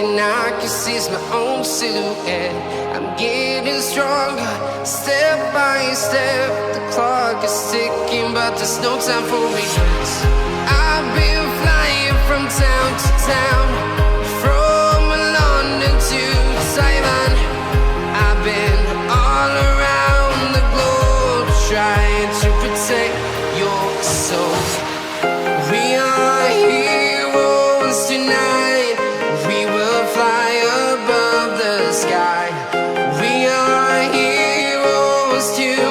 and I can see my own silhouette. I'm getting stronger, step by step. The clock is ticking, but there's no time for regrets. I've been flying from town to town, from London to Taiwan. I've been all around the globe, trying to protect your soul. We are heroes tonight. We will fly above the sky. We are heroes tonight.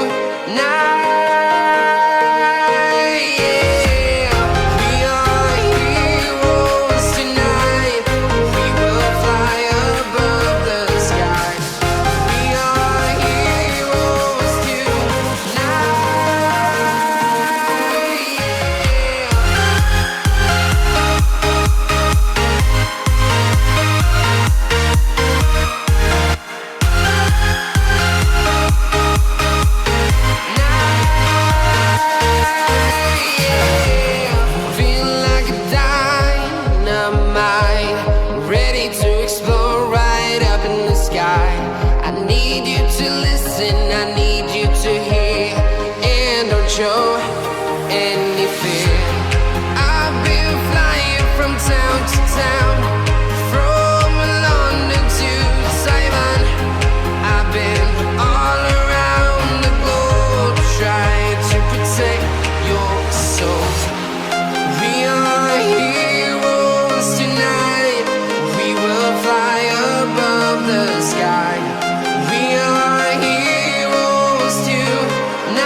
Show any fear. I've been flying from town to town, from London to Taiwan. I've been all around the globe, trying to protect your soul. We are heroes tonight. We will fly above the sky. We are heroes tonight.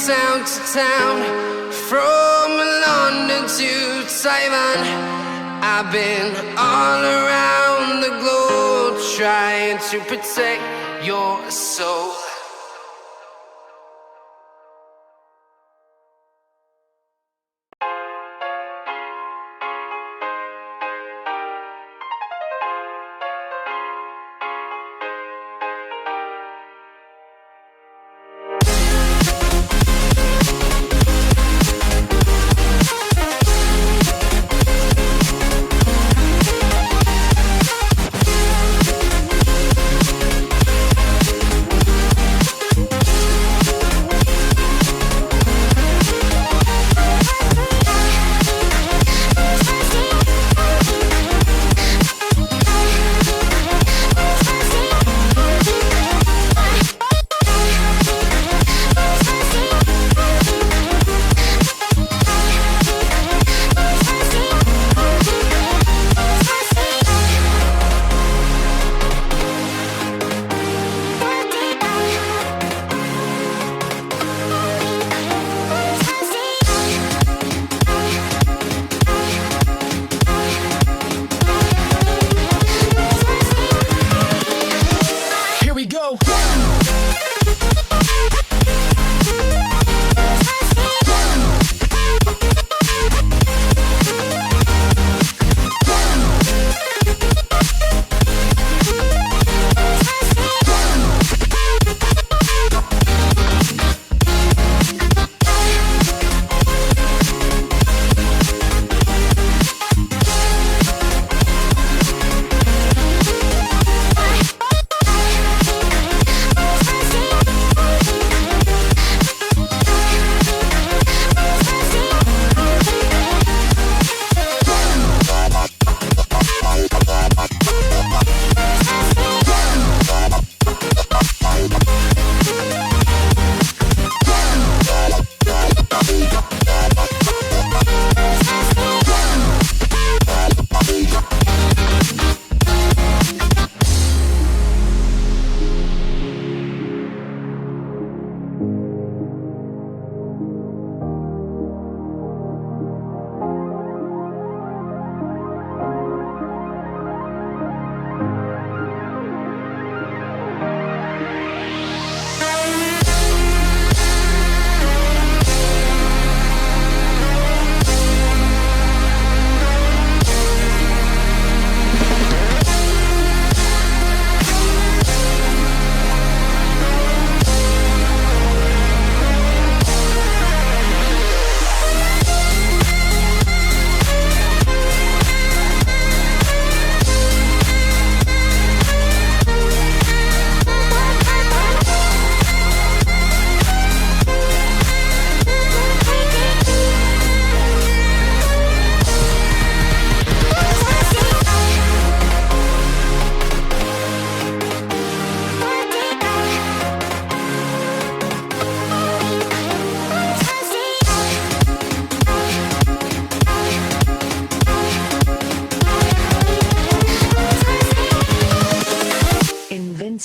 Town to town, from London to Taiwan. I've been all around the globe, trying to protect your soul.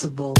responsible.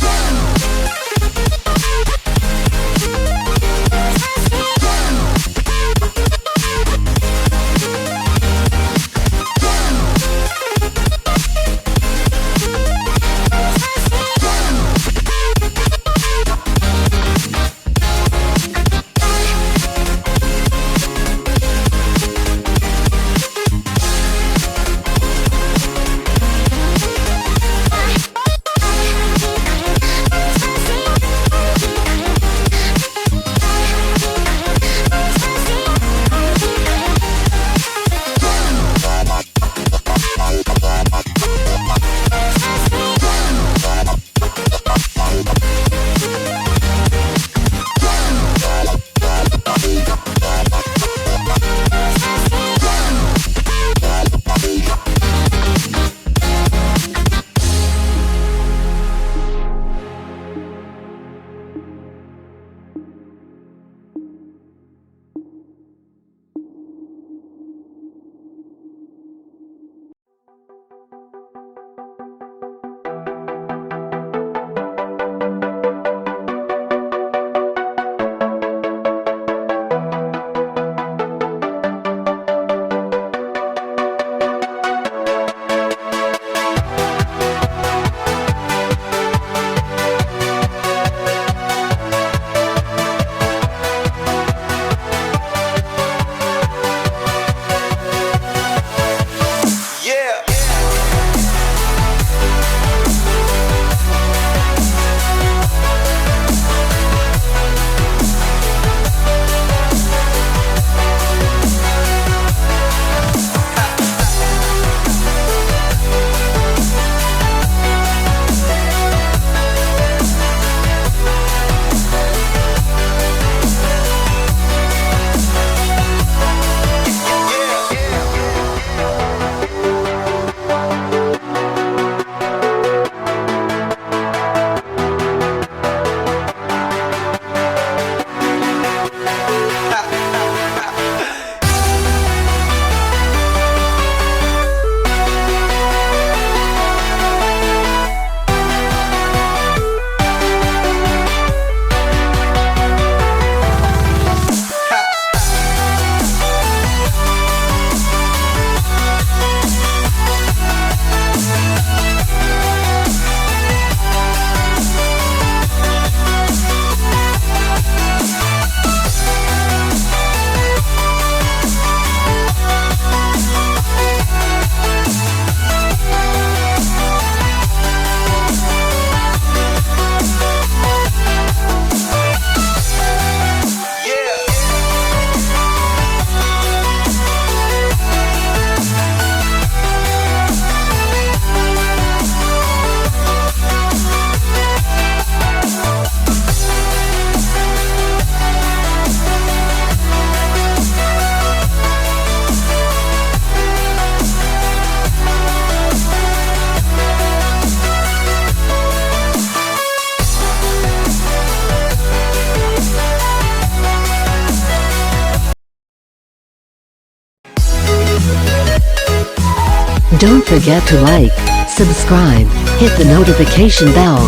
Don't forget to like, subscribe, hit the notification bell.